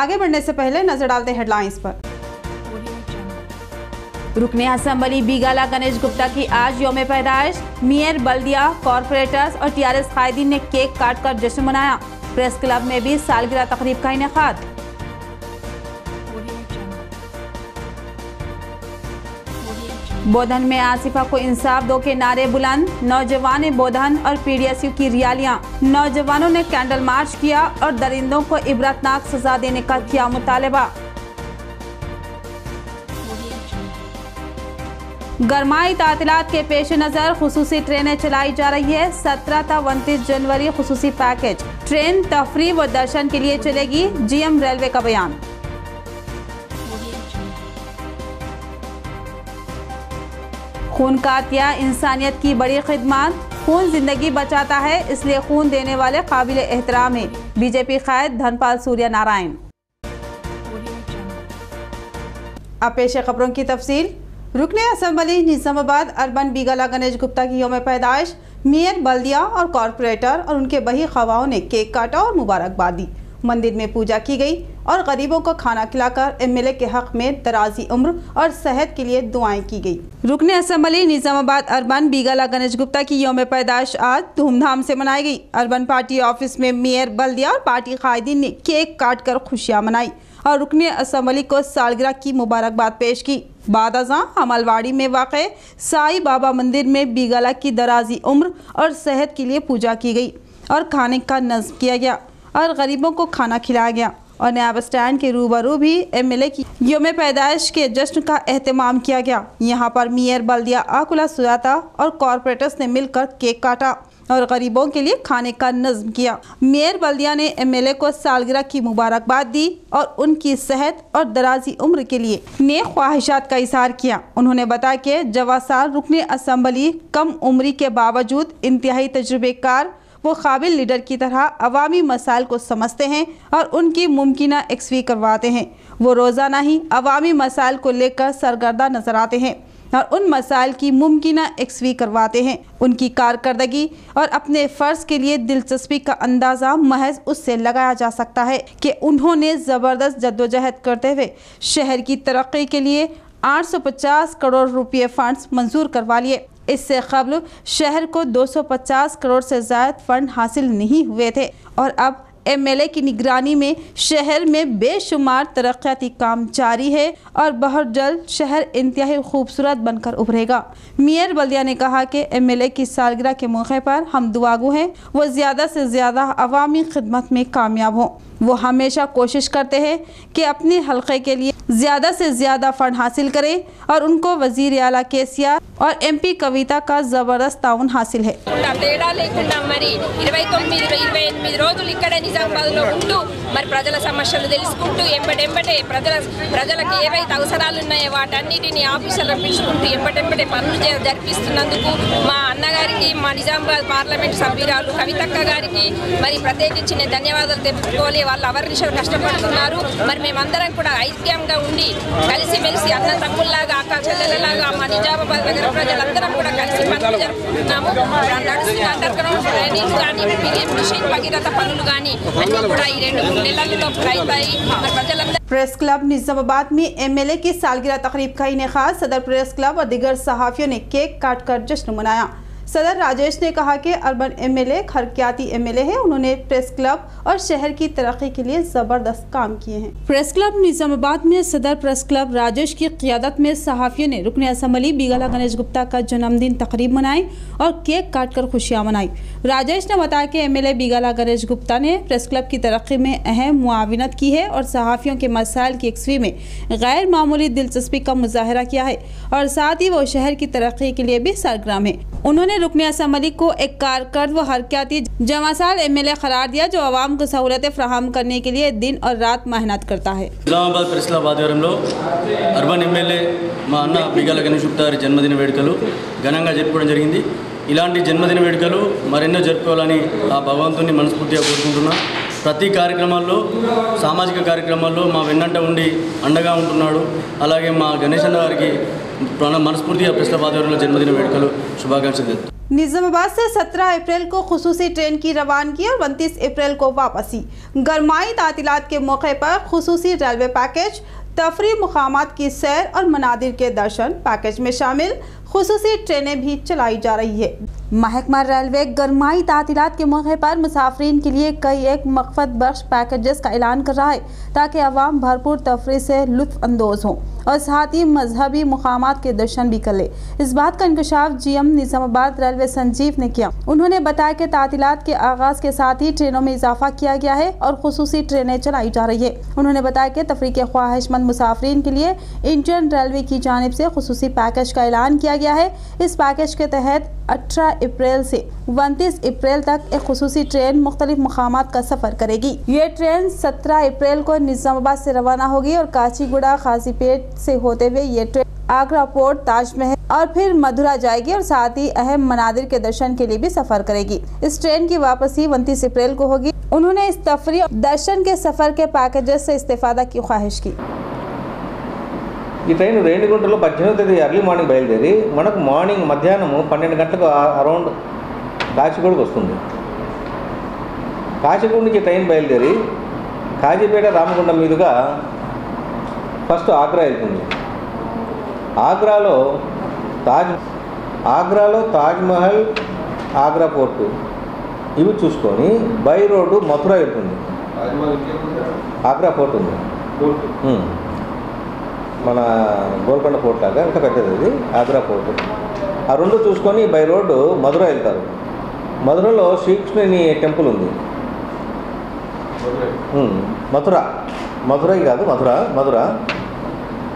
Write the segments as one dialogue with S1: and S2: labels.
S1: आगे बढ़ने से पहले नजर डालते हेडलाइंस पर। रुकने असेंबली बिगाला गणेश गुप्ता की आज यौम पैदाइश। मेयर, बल्दिया, कॉरपोरेटर्स और टीआरएस कायदीन ने केक काट कर जश्न मनाया। प्रेस क्लब में भी सालगिरह तकरीब का इनेकाद। बोधन में आसिफा को इंसाफ दो के नारे बुलंद। नौजवान बोधन और पीडीएसयू की रैलियां। नौजवानों ने कैंडल मार्च किया और दरिंदों को इबरतनाक सजा देने का किया मुतालबा। गरमाई तातीलात के पेश नज़र खुसूसी ट्रेनें चलाई जा रही है। 17 था 29 जनवरी खुसूसी पैकेज। ट्रेन तफरीह व दर्शन के लिए चलेगी, जीएम रेलवे का बयान। खून का अतिया इंसानियत की बड़ी खिदमत। खून जिंदगी बचाता है, इसलिए खून देने वाले काबिल एहतराम है। बीजेपी कायद धनपाल सूर्य नारायण। अब पेश खबरों की तफसील। रुकने असेंबली निजामाबाद अर्बन बिगाला गणेश गुप्ता की यौम पैदाइश। मेयर, बल्दिया और कॉरपोरेटर और उनके बही खवाओं ने केक काटा और मुबारकबाद दी। मंदिर में पूजा की गई और गरीबों को खाना खिलाकर एमएलए के हक में दराजी उम्र और सेहत के लिए दुआएं की गई। रुकने असेंबली निजामाबाद अर्बन बिगाला गणेश गुप्ता की यौम पैदाइश आज धूमधाम से मनाई गई। अर्बन पार्टी ऑफिस में मेयर, बल्दिया और पार्टी कायदीन ने केक काट कर खुशियाँ मनाई और रुकने असेंबली को सालगिरह की मुबारकबाद पेश की। बाद अज़ां अमलवाड़ी में वाक़े साई बाबा मंदिर में बिगाला की दराजी उम्र और सेहत के लिए पूजा की गई और खाने का नज़्म किया गया और गरीबों को खाना खिलाया गया और नया बस स्टैंड के रूबरू भी एमएलए की यौम पैदाइश के जश्न का एहतमाम किया गया। यहाँ पर मेयर, बल्दिया, आकुला सुजाता और कॉरपोरेटर्स ने मिलकर केक काटा और गरीबों के लिए खाने का नज़्म किया। मेयर, बल्दिया ने एमएलए को सालगिरह की मुबारकबाद दी और उनकी सेहत और दराजी उम्र के लिए नेक ख्वाहिशात का इज़हार किया। उन्होंने बताया कि जवासार रुकने असेंबली कम उम्री के बावजूद इंतहाई तजुर्बेकार वो काबिल लीडर की तरह अवामी मसाइल को समझते हैं और उनकी मुमकिना एक्सवी करवाते हैं। वो रोज़ाना ही अवामी मसाइल को लेकर सरगर्दा नजर आते हैं और उन मसाइल की मुमकिना एक्सवी करवाते हैं। उनकी कारकर्दगी और अपने फ़र्ज़ के लिए दिलचस्पी का अंदाज़ा महज उससे लगाया जा सकता है कि उन्होंने ज़बरदस्त जद्दोजहद करते हुए शहर की तरक्की के लिए 850 करोड़ रुपये फ़ंड्स मंजूर करवा लिए। इससे कबल शहर को 250 करोड़ से ज़्यादा फंड हासिल नहीं हुए थे और अब एमएलए की निगरानी में शहर में बेशुमार तरक्याती काम जारी है और बहुत जल्द शहर इंतहाई खूबसूरत बनकर उभरेगा। मेयर, बल्दिया ने कहा कि एमएलए की सालगिरह के मौके पर हम दुआगो हैं वो ज़्यादा से ज़्यादा अवामी खिदमत में कामयाब हों। वो हमेशा कोशिश करते हैं कि अपने हल्के के लिए ज़्यादा से ज़्यादा फंड हासिल करें और उनको वज़ीर आला केसीआर और एमपी कविता का ज़बरदस्त ताउन हासिल है।
S2: మరి ప్రజల సమస్యలు తెలుసుకుంటూ ఎంబటెంబటే ప్రజలకు ఏవైతే అవసరాలు ఉన్నాయో వాటన్నిటిని ఆఫీసర్లు పిలుచుకుంటూ ఎంబటెంబటే పనులు జరిపిస్తున్నందుకు మా అన్నగారికి, మా నిజామాబాద్ పార్లమెంట్ సభ్యురాలు కవితక్క గారికి మరి ప్రత్యేకించి నేను ధన్యవాదాలు తెలుపుకోవాలి. వాళ్ళు అవర్నిశలు కష్టపడుతున్నారు. మరి మేమందరం కూడా ఐక్యంగా ఉండి కలిసిమెలిసి అన్న తమ్ముళ్ళలాగా, అక్క చెల్లెలలాగా మా నిజామాబాద్ నగర ప్రజలందరం కూడా కలిసి పనులు జరుపుకుంటున్నాము. నడుస్తున్న అండర్ గ్రౌండ్ డ్రైనేజ్ కానీ, మిషన్ భగీరథ పనులు కానీ అన్నీ కూడా ఈ 2 నెలల్లో పూర్తవుతాయి. మరి ప్రజలందరూ
S1: प्रेस क्लब निजामाबाद में एमएलए की सालगिरह तकरीब का इनेकाद। सदर प्रेस क्लब और दीगर सहाफ़ियों ने केक काट कर जश्न मनाया। सदर राजेश ने कहा कि अर्बन एमएलए खरकियाती एमएलए है। उन्होंने प्रेस क्लब और शहर की तरक्की के लिए ज़बरदस्त काम किए हैं। प्रेस क्लब निजामाबाद में सदर प्रेस क्लब राजेश की क़ियादत में सहाफ़ियों ने रुकने असेंबली बिगाला गणेश गुप्ता का जन्मदिन तकरीब मनाई और केक काट कर खुशियाँ मनाई। राजेश ने बताया कि एमएलए बिगाला गणेश गुप्ता ने प्रेस क्लब की तरक्की में अहम मुआविनत की है और सहाफ़ियों के मसाइल की एक्सवी में गैर मामूली दिलचस्पी का मुजाहरा किया है और साथ ही वो शहर की तरक्की के लिए भी सरगर्म है। उन्होंने रुकने असेंबली को एक कारकर्द व हरकती जमासाल एमएलए करार दिया जो आवाम को सहूलतें फराहम करने के लिए दिन और रात मेहनत करता है।
S3: నిజామాబాద్ ప్రెస్ క్లబ్ ఆధ్వర్యంలో అర్బన్ ఎమ్మెల్యే మా అన్న బిగాల గణేష్ గుప్తా గారి జన్మదిన వేడుకలు ఘనంగా జరుపుకోవడం జరిగింది। ఇలాంటి జన్మదిన వేడుకలు మరెన్నో జరుపుకోవాలని ఆ భగవంతుని మనస్ఫూర్తిగా కోరుకుంటున్నా। ప్రతి కార్యక్రమాల్లో, సామాజిక కార్యక్రమాల్లో మా వెన్నంట ఉండి అండగా ఉంటున్నాడు। అలాగే మా గణేష్ అన్న గారికి మనస్ఫూర్తిగా ప్రెస్ క్లబ్ ఆధ్వర్యంలో జన్మదిన వేడుకలు శుభాకాంక్షలు తెలుపుతున్నాను।
S1: निजामाबाद से 17 अप्रैल को खुसूसी ट्रेन की रवानगी और 29 अप्रैल को वापसी। गरमाई तातीलात के मौके पर खुसूसी रेलवे पैकेज, तफरी मुकामात की सैर और मनादिर के दर्शन। पैकेज में शामिल खुसूसी ट्रेनें भी चलाई जा रही है। महकमा रेलवे गरमाई तातीलात के मौके पर मुसाफरीन के लिए कई एक मक़फ़त बख्श पैकेजेस का ऐलान कर रहा है ताकि अवाम भरपूर तफरी से लुत्फ़ अंदोज़ हों और साथ ही मजहबी मुकामात के दर्शन भी कर ले। इस बात का इंकशाफ GM निजामाबाद रेलवे संजीव ने किया। उन्होंने बताया कि तातीलात के आगाज़ के साथ ही ट्रेनों में इजाफा किया गया है और खुसूसी ट्रेनें चलाई जा रही है। उन्होंने बताया कि तफरी के ख्वाहिशमंद मुसाफरीन के लिए इंडियन रेलवे की जानिब से खुसूसी पैकेज का ऐलान किया गया है। इस पैकेज के तहत 18 अप्रैल से 29 अप्रैल तक एक खुसूसी ट्रेन मुख्तलिफ मकामात का सफर करेगी। ये ट्रेन 17 अप्रैल को निजामाबाद से रवाना होगी और काचीगुड़ा खाजीपेट से होते हुए ये ट्रेन आगरा पोर्ट, ताजमहल और फिर मथुरा जाएगी और साथ ही अहम मनादिर के दर्शन के लिए भी सफर करेगी। इस ट्रेन की वापसी 29 अप्रैल को होगी। उन्होंने इस तफरी दर्शन के सफर के पैकेजेस से इस्तेफादा की ख्वाहिश की।
S4: ఈ ట్రైన్ రేణిగుంటలో 18వ తేదీ ఎర్లీ మార్నింగ్ బయలుదేరి మనకు మార్నింగ్ మధ్యాహ్నం 12 గంటలకు అరౌండ్ కాచిగూడకు వస్తుంది. కాచిగూడ నుంచి ట్రైన్ బయలుదేరి కాజీపేట రామగుండం మీదుగా ఫస్ట్ ఆగ్రా వెళ్తుంది. ఆగ్రాలో తాజ్మహల్, ఆగ్రా పోర్టు ఇవి చూసుకొని బై రోడ్డు మథుర వెళ్తుంది. ఆగ్రా పోర్ట్ ఉంది, మన గోల్కొండ పోర్ట్ లాగా ఇంకా పెద్దది అది ఆగ్రా పోర్టు. ఆ రెండు చూసుకొని బై రోడ్డు మధుర వెళ్తారు. మధురలో శ్రీకృష్ణుని టెంపుల్ ఉంది. మధురై కాదు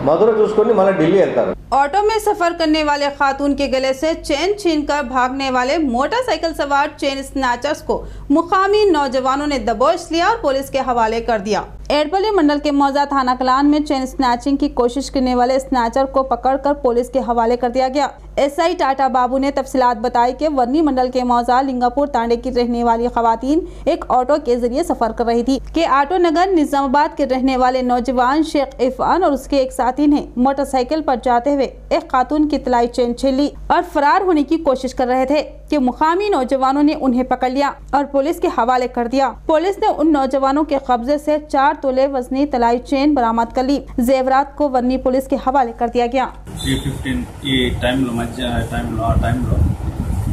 S4: మధుర చూసుకొని మళ్ళీ ఢిల్లీ వెళ్తారు.
S1: ऑटो में सफर करने वाले खातून के गले से चेन छीनकर भागने वाले मोटरसाइकिल सवार चेन स्नैचर्स को मुकामी नौजवानों ने दबोच लिया और पुलिस के हवाले कर दिया। एडपल्ली मंडल के मौजा थाना कलान में चेन स्नैचिंग की कोशिश करने वाले स्नैचर को पकड़कर पुलिस के हवाले कर दिया गया। SI टाटा बाबू ने तफसीलात बताई कि वर्नी मंडल के मौजा लिंगापुर तांडे की रहने वाली खवातीन एक ऑटो के जरिए सफर कर रही थी कि आटो नगर निजामाबाद के रहने वाले नौजवान शेख इरफान और उसके एक साथी ने मोटरसाइकिल पर जाते हुए एक खातून की तलाई चेन छीन ली और फरार होने की कोशिश कर रहे थे कि मुकामी नौजवानों ने उन्हें पकड़ लिया और पुलिस के हवाले कर दिया। पुलिस ने उन नौजवानों के कब्जे से 4 तोले वजनी तलाई चेन बरामद कर ली। जेवरात को वर्नी पुलिस के हवाले कर दिया गया।
S5: 3:15 ఈ టైంలో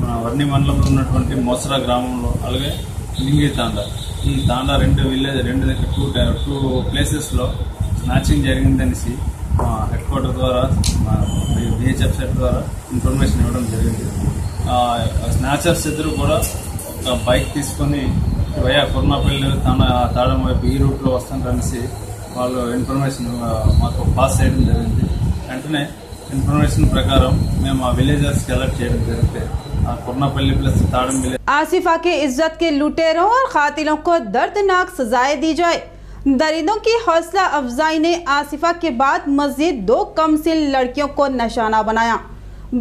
S5: మన వర్ని మండలంలో ఉన్నటువంటి మోసరా గ్రామంలో అలాగే లింగి తాండా, ఈ తాండా రెండు ప్లేసెస్లో స్నాచింగ్ జరిగిందనేసి హెడ్ క్వార్టర్ ద్వారా BHF సెట్ ద్వారా ఇన్ఫర్మేషన్ ఇవ్వడం జరిగింది. స్నాచర్స్ ఇద్దరు కూడా ఒక బైక్ తీసుకొని వయా కుర్మాపల్లి తాళం వైపు ఈ రూట్లో వస్తారనేసి వాళ్ళు ఇన్ఫర్మేషన్ మాకు పాస్ చేయడం జరిగింది. వెంటనే इन्फॉर्मेशन प्रकार मैं विलेजर्स की अलर्ट जरूरत कुर्नापल्ली प्लस ताड़म विलेज।
S1: आसिफा के इज्जत के लुटेरों और कातिलों को दर्दनाक सजाएं दी जाए। दरिंदों की हौसला अफजाई ने आसिफा के बाद मजीद 2 कमसिन लड़कियों को निशाना बनाया।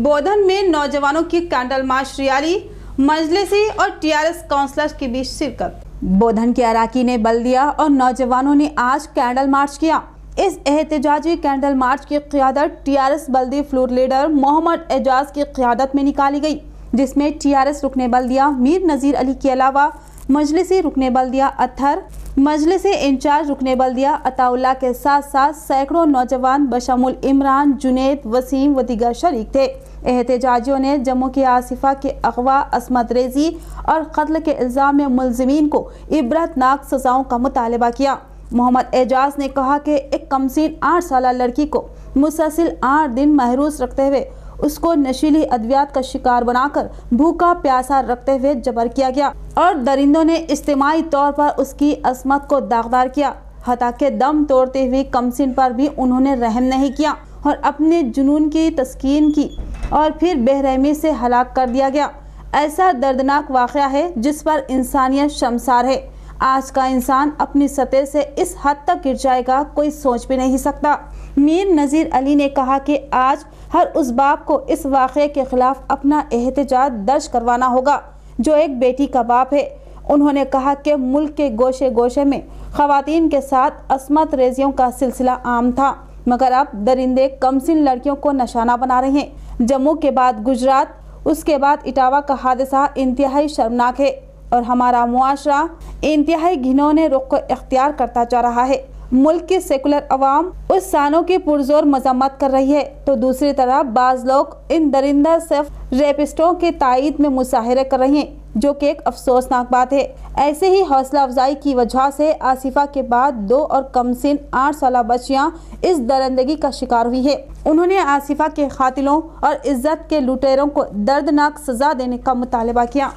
S1: बोधन में नौजवानों की कैंडल मार्च रैली, मजलिसी और TRS काउंसलर के बीच शिरकत। बोधन के अराकीन बल्दिया और नौजवानों ने आज कैंडल मार्च किया। इस एहतजाजी कैंडल मार्च की क़ियादत TRS बल्दी फ्लोर लीडर मोहम्मद एजाज की क़ियादत में निकाली गई, जिसमें TRS रुकने बल्दिया मीर नज़ीर अली के अलावा मजलिसी रुकने बल्दिया अत्थर, मजलिसी इंचार्ज रुकने बल्दिया अताउल्ला के साथ साथ सैकड़ों नौजवान बशमुल इमरान, जुनेद, वसीम व दीगर शरीक थे। एहतजाजियों ने जम्मू के आसिफा के अगवा, असमत रेजी और कत्ल के इल्ज़ाम में मुलजिमीन को इबरतनाक सज़ाओं का मुतालबा किया। मोहम्मद एजाज ने कहा कि एक कमसीन 8 साल लड़की को मुसलसिल 8 दिन महरूस रखते हुए उसको नशीली अद्वियात का शिकार बनाकर भूखा प्यासा रखते हुए जबर किया गया और दरिंदों ने इज्तिमाई तौर पर उसकी असमत को दागदार किया। हता के दम तोड़ते हुए कमसीन पर भी उन्होंने रहम नहीं किया और अपने जुनून की तस्कीन की और फिर बेरहमी से हलाक कर दिया गया। ऐसा दर्दनाक वाक़या है जिस पर इंसानियत शर्मसार है। आज का इंसान अपनी सतह से इस हद तक गिर जाएगा कोई सोच भी नहीं सकता। मीर नज़ीर अली ने कहा कि आज हर उस बाप को इस वाक़े के खिलाफ अपना एहतजाज दर्ज करवाना होगा जो एक बेटी का बाप है। उन्होंने कहा कि मुल्क के गोशे गोशे में ख़वातीन के साथ असमत रेजियों का सिलसिला आम था, मगर अब दरिंदे कमसिन लड़कियों को निशाना बना रहे हैं। जम्मू के बाद गुजरात, उसके बाद इटावा का हादसा इंतहाई शर्मनाक है और हमारा मुआशरा इंतहाई घिनौने रुख को इख्तियार करता जा रहा है। मुल्क की सेकुलर अवाम उस सानों की पुरजोर मजम्मत कर रही है तो दूसरी तरफ बाज लोग इन दरिंदा सिर्फ रेपिस्टों के तायद में मुजाहरे कर रहे हैं, जो कि एक अफसोसनाक बात है। ऐसे ही हौसला अफजाई की वजह से आसिफा के बाद 2 और कमसिन 8 साल बच्चियां इस दरिंदगी का शिकार हुई है। उन्होंने आसिफा के कातिलों और इज्जत के लुटेरों को दर्दनाक सजा देने का मुतालबा किया।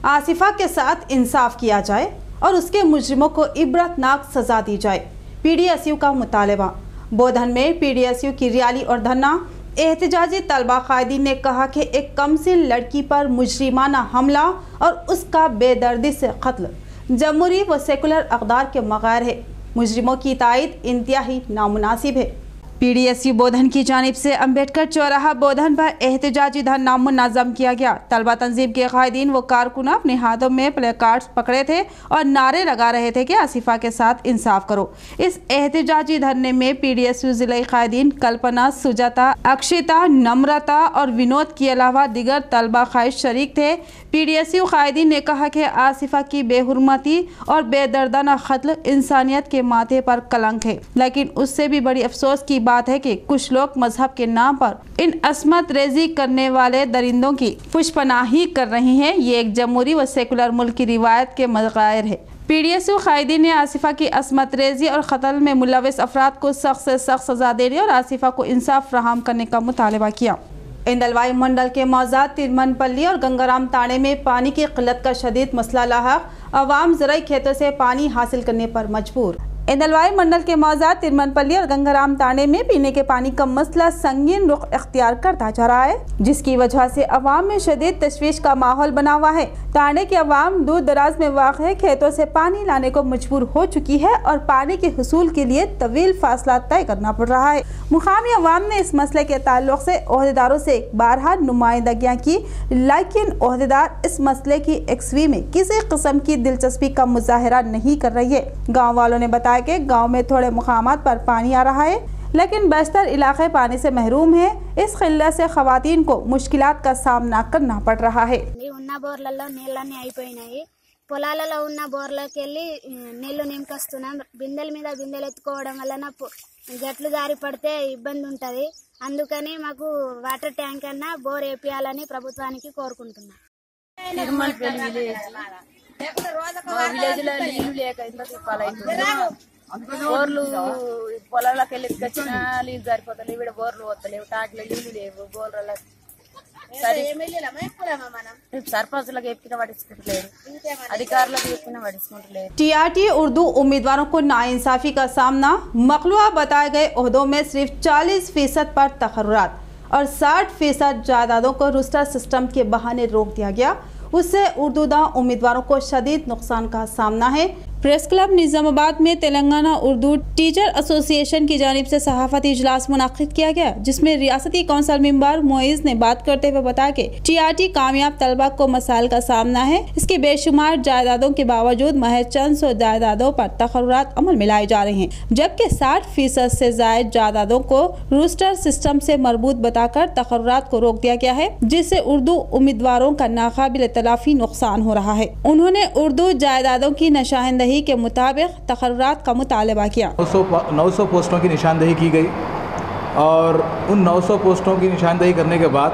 S1: आसिफा के साथ इंसाफ किया जाए और उसके मुजरिमों को इबरतनाक सजा दी जाए। PDSU का मुतालबा। बोधन में PDSU की रैली और धरना। एहतजाजी तलबा कायदीन ने कहा कि एक कमसिन लड़की पर मुजरिमाना हमला और उसका बेदर्दी से कत्ल जमहूरी व सेकुलर अक़दार के मग़ायर है। मुजरिमों की तायद इंतहाई नामुनासिब है। PDSU बोधन की जानिब से अम्बेडकर चौराहा बोधन पर एहतजाजी धरना मुनज़्ज़म किया गया। तलबा तंजीम के कायदीन व कारकुन अपने हाथों में प्ले कार्ड्स पकड़े थे और नारे लगा रहे थे कि आसिफा के साथ इंसाफ करो। इस एहतजाजी धरने में PDSU ज़िले कायदीन कल्पना, सुजाता, अक्षिता, नम्रता और विनोद के अलावा दिगर तलबा ख़ाइश शरीक थे। PDSU कायदीन ने कहा कि आसिफा की बेहुरमती और बेदर्दाना कत्ल इंसानियत के माथे पर कलंक है, लेकिन उससे भी बड़ी अफसोस की बात है कि कुछ लोग मजहब के नाम पर इन असमत रेजी करने वाले दरिंदों की पुष्पनाही कर रहे हैं। ये एक जमहूरी व सेकुलर मुल्क की रिवायत के मग़ायर है। PDSU कायदीन ने आसिफा की असमत रेजी और कत्ल में मुलविस अफराद को सख्त से सख्त सजा देने और आसिफा को इंसाफ फराहम करने का मुतालबा किया। इंदलवाई मंडल के मौजाद तिरमनपल्ली और गंगाराम ताणे में पानी की किल्लत का शदीद मसला लाहक। अवाम ज़राई खेतों से पानी हासिल करने पर मजबूर। इंदलवाई मंडल के मौजाद तिरमनपल्ली और गंगाराम ताणे में पीने के पानी का मसला संगीन रुख इख्तियार करता जा रहा है, जिसकी वजह से अवाम में शदीद तशवीश का माहौल बना हुआ है। ताणे के अवाम दूर दराज में वाक़ खेतों से पानी लाने को मजबूर हो चुकी है और पानी के हुसूल के लिए तवील फासला तय करना पड़ रहा है। मुकामी अवाम ने इस मसले के ताल्लुक से ओहदेदारों से बारहा नुमाइंदगियाँ की, लेकिन ओहदेदार इस मसले की एक्सवी में किसी किस्म की दिलचस्पी का मुजाहरा नहीं कर रही है। गाँव वालों ने बताया कि गांव में थोड़े मुकामात पर पानी आ रहा है, लेकिन बेशतर इलाके पानी से महरूम है। इस खिल्लत से खवातीन को मुश्किलात का सामना करना पड़ रहा है।
S6: ఉన్న బోర్లలో నీళ్ళన్నీ అయిపోయినాయి। పొలాలలో ఉన్న బోర్లోకి వెళ్ళి నీళ్లు నింపొస్తున్నాం। బిందెల మీద బిందెలు ఎత్తుకోవడం వలన గట్లు జారి పడితే ఇబ్బంది ఉంటది। అందుకని మాకు వాటర్ ట్యాంక్ అన్న బోర్ వేపియాలని ప్రభుత్వానికి కోరుకుంటున్నాం।
S7: విలేజ్ లో నీళ్లు లేక ఇంత బోర్లు పొలాలకు వెళ్ళి ఎత్తుకొచ్చినా నీళ్ళు సరిపోతలేవు, ఇక్కడ బోర్లు పోతలేవు, టాకులు నీళ్లు లేవు, బోర్ల सरपंच చెప్పిన పట్టించుకుంటలేరు, అధికారులకు చెప్పిన పట్టించుకుంటలేరు।
S1: TRT उर्दू उम्मीदवारों को नाइंसाफी का सामना। मखलूआ बताए गए ओहदों में सिर्फ 40% पर तकर्रुरात और 60% जायदादों को रोस्टर सिस्टम के बहाने रोक दिया गया। उससे उर्दूदा उम्मीदवारों को शदीद नुकसान का सामना है। प्रेस क्लब निज़ामाबाद में तेलंगाना उर्दू टीचर एसोसिएशन की जानिब से सहाफ़ती इजलास मुनाक़िद किया गया, जिसमें रियासती कौंसिल मेंबर मोइज़ ने बात करते हुए बताया कि TRT कामयाब तलबा को मसाइल का सामना है। इसके बेशुमार जायदादों के बावजूद महज चंद सौ जायदादों पर तकर्रुरात अमल में लाए जा रहे हैं, जबकि 60% से ज़ायद जायदादों को रूस्टर सिस्टम से मरबूत बताकर तकर्रुरात को रोक दिया गया है, जिससे उर्दू उम्मीदवारों का नाकाबिल तलाफी नुकसान हो रहा है। उन्होंने उर्दू जायदादों की निशानदही के मुताबिक तकर्रुरात का मुतालबा किया।
S8: 900 पोस्टों की निशानदही की गई और उन 900 पोस्टों की निशानदही करने के बाद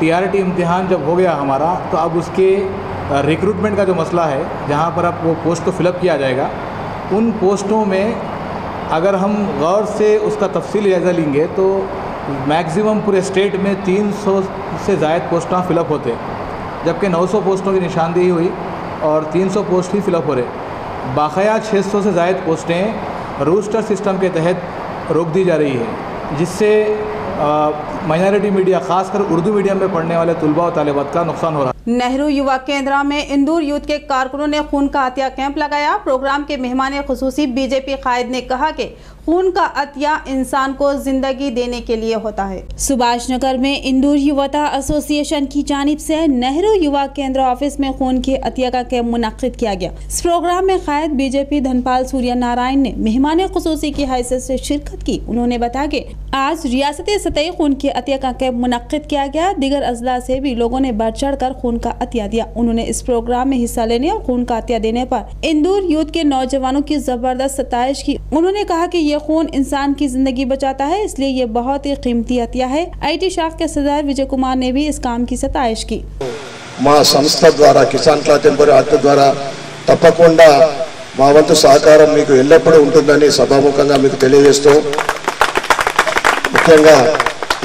S8: TRT इम्तिहान जब हो गया हमारा, तो अब उसके रिक्रूटमेंट का जो मसला है, जहाँ पर अब वो पोस्ट को फिलअप किया जाएगा, उन पोस्टों में अगर हम गौर से उसका तफसीली जायज़ा लेंगे तो मैक्सिमम पूरे स्टेट में 300 से ज़ायद पोस्टां फिलअप होते हैं, जबकि 900 पोस्टों की निशानदेही हुई और 300 पोस्ट ही फिलअप हो रहे। बाक़ाया 600 से ज़ायद पोस्टें रूस्टर सिस्टम के तहत रोक दी जा रही है, जिससे माइनॉरिटी मीडिया खासकर उर्दू मीडियम में पढ़ने वाले तुलबा और तालिबात का नुकसान हो रहा है।
S1: नेहरू युवा केंद्र में इंदूर यूथ के कारकुनों ने खून का अतिया कैंप लगाया। प्रोग्राम के मेहमान खुसूसी BJP कायद ने कहा कि खून का अतिया इंसान को जिंदगी देने के लिए होता है। सुभाष नगर में इंदौर युवता एसोसिएशन की जानिब से नेहरू युवा केंद्र ऑफिस में खून के अतिया का कैंप मुनक्किद किया गया। इस प्रोग्राम में कायद बीजेपी धनपाल सूर्य नारायण ने मेहमान खुसूसी की हैसियत से शिरकत की। उन्होंने बताया कि आज रियासती सतही खून के अतिया का कैंप मुनक्किद किया गया। दीगर अजला से भी लोगों ने बढ़ चढ़ कर खून का अतिया दिया। उन्होंने इस प्रोग्राम में हिस्सा लेने और खून का अतिया देने पर इंदौर यूथ के नौजवानों की जबरदस्त सताइश की। उन्होंने कहा कि ये खून इंसान की जिंदगी बचाता है, इसलिए ये बहुत ही कीमती अतिया है। IT शाख के सदर विजय कुमार ने भी इस काम की सताइश की।
S9: మా సంస్థ ద్వారా కిసాన్ క్లాత్ ఎంపోరియం యాక్ట్ ద్వారా తప్పకుండా మా వంతు సహకారం మీకు ఎల్లప్పుడూ ఉంటుందని సభాముఖంగా మీకు తెలియజేస్తూ, ముఖ్యంగా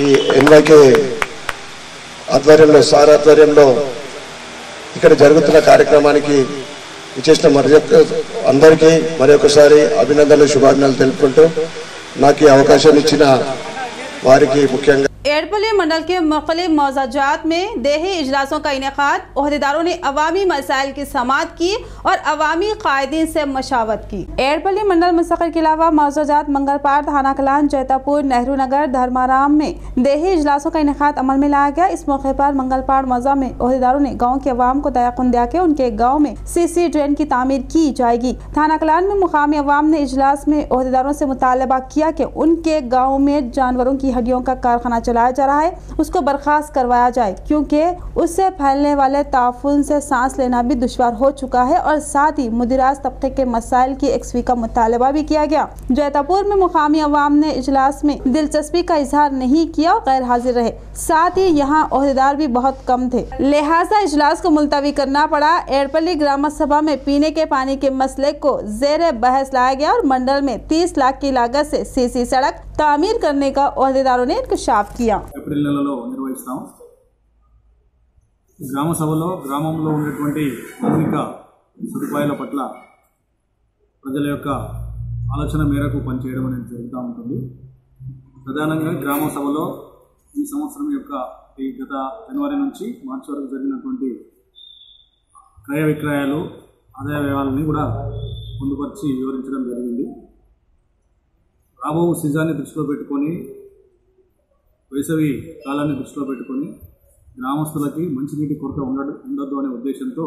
S9: ఈ NYK ఆధ్వర్యంలో సార్ ఆధ్వర్యంలో ఇక్కడ జరుగుతున్న కార్యక్రమానికి ఇచ్చేసిన అందరికీ మరొకసారి అభినందనలు శుభాభినందనలు తెలుపుకుంటూ నాకు ఈ అవకాశాన్ని ఇచ్చిన వారికి ముఖ్యంగా
S1: एडपल्ली मंडल के मुख्तलिफ मौज़ूआत में देही इजलासों का इनेकाद। ओहदेदारों ने अवामी मसाइल की समाअत की और अवामी कायदीन से मशावरत की। एडपल्ली मंडल मुस्तकिल के अलावा मौज़ूआत मंगलपाड़, थाना कलान, जैतापुर, नेहरू नगर, धर्माराम में देही इजलासों का इनेकाद अमल में लाया गया। इस मौके पर मंगलपाड़ मौज़ा में ओहदेदारों ने गाँव के अवाम को तयक़ुन दिया कि उनके गाँव में CC ड्रेन की तामीर की जाएगी। थाना कलान में मुकामी अवाम ने इजलास में ओहदेदारों से मुतालबा किया कि उनके गाँव में जानवरों की हड्डियों का कारखाना चलाया जा रहा है, उसको बर्खास्त करवाया जाए, क्योंकि उससे फैलने वाले ताफून से सांस लेना भी दुश्वार हो चुका है। और साथ ही मुदिराज तबके के मसाइल की एक्सवी का मुतालबा भी किया गया। जैतापुर में मुकामी अवाम ने इजलास में दिलचस्पी का इजहार नहीं किया और गैर हाजिर रहे। साथ ही यहाँ ओहदेदार भी बहुत कम थे, लिहाजा इजलास को मुलतवी करना पड़ा। एडपल्ली ग्राम सभा में पीने के पानी के मसले को जेर बहस लाया गया और मंडल में 30 लाख की लागत से CC सड़क तामीर करने का ओहदेदारों ने इंकशाफ किया।
S5: ఏప్రిల్ నెలలో నిర్వహిస్తాం। గ్రామ సభలో గ్రామంలో ఉన్నటువంటి మౌలిక సదుపాయాల పట్ల ప్రజల యొక్క ఆలోచన మేరకు పనిచేయడం అనేది జరుగుతూ ఉంటుంది। ప్రధానంగా గ్రామ సభలో ఈ సంవత్సరం యొక్క గత జనవరి నుంచి మార్చి వరకు జరిగినటువంటి క్రయ విక్రయాలు, ఆదాయ వ్యయాలని కూడా పొందుపరిచి వివరించడం జరిగింది। రాబో సీజన్ని దృష్టిలో పెట్టుకొని, వేసవి కాలాన్ని దృష్టిలో పెట్టుకొని గ్రామస్తులకి మంచినీటి కొరత ఉండొద్దు అనే ఉద్దేశంతో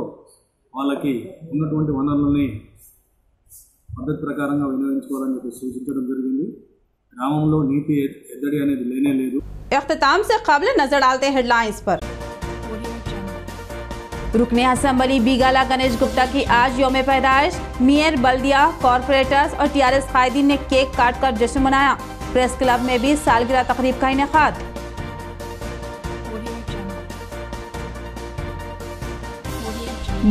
S5: వాళ్ళకి ఉన్నటువంటి వనరులని పద్ధతి ప్రకారంగా వినియోగించుకోవాలని చెప్పి సూచించడం జరిగింది। గ్రామంలో నీటి ఎద్దడి అనేది లేనే లేదు।
S1: इख्तिताम से कबल नजर डालते हैं हेडलाइंस पर। रुकने असम्बली बीगाला गणेश गुप्ता की आज यौम पैदाइश। मेयर, बल्दिया, कॉरपोरेटर्स और TRS कायदीन ने केक काट कर जश्न मनाया। प्रेस क्लब में भी सालगिरह तकरीब का इनेकाद।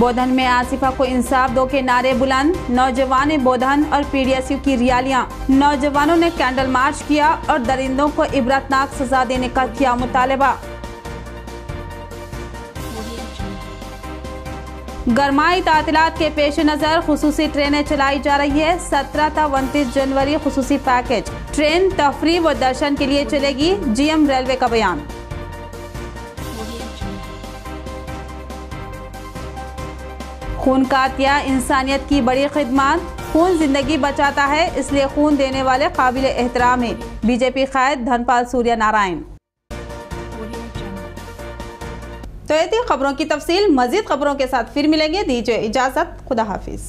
S1: बोधन में आसिफा को इंसाफ दो के नारे बुलंद। नौजवान बोधन और PDSU की रैलियां। नौजवानों ने कैंडल मार्च किया और दरिंदों को इबरतनाक सजा देने का किया मुतालबा। गरमाई तातीलात के पेश नज़र खुसूसी ट्रेनें चलाई जा रही है। 17 था 29 जनवरी खुसूसी पैकेज। ट्रेन तफरी व दर्शन के लिए चलेगी, GM रेलवे का बयान। खून का अतिया इंसानियत की बड़ी खिदमत। खून जिंदगी बचाता है, इसलिए खून देने वाले काबिल एहतराम है। बीजेपी कायद धनपाल सूर्य नारायण। तो ये थी खबरों की तफसील। मजीद खबरों के साथ फिर मिलेंगे। दीजिए इजाजत, खुदा हाफिज।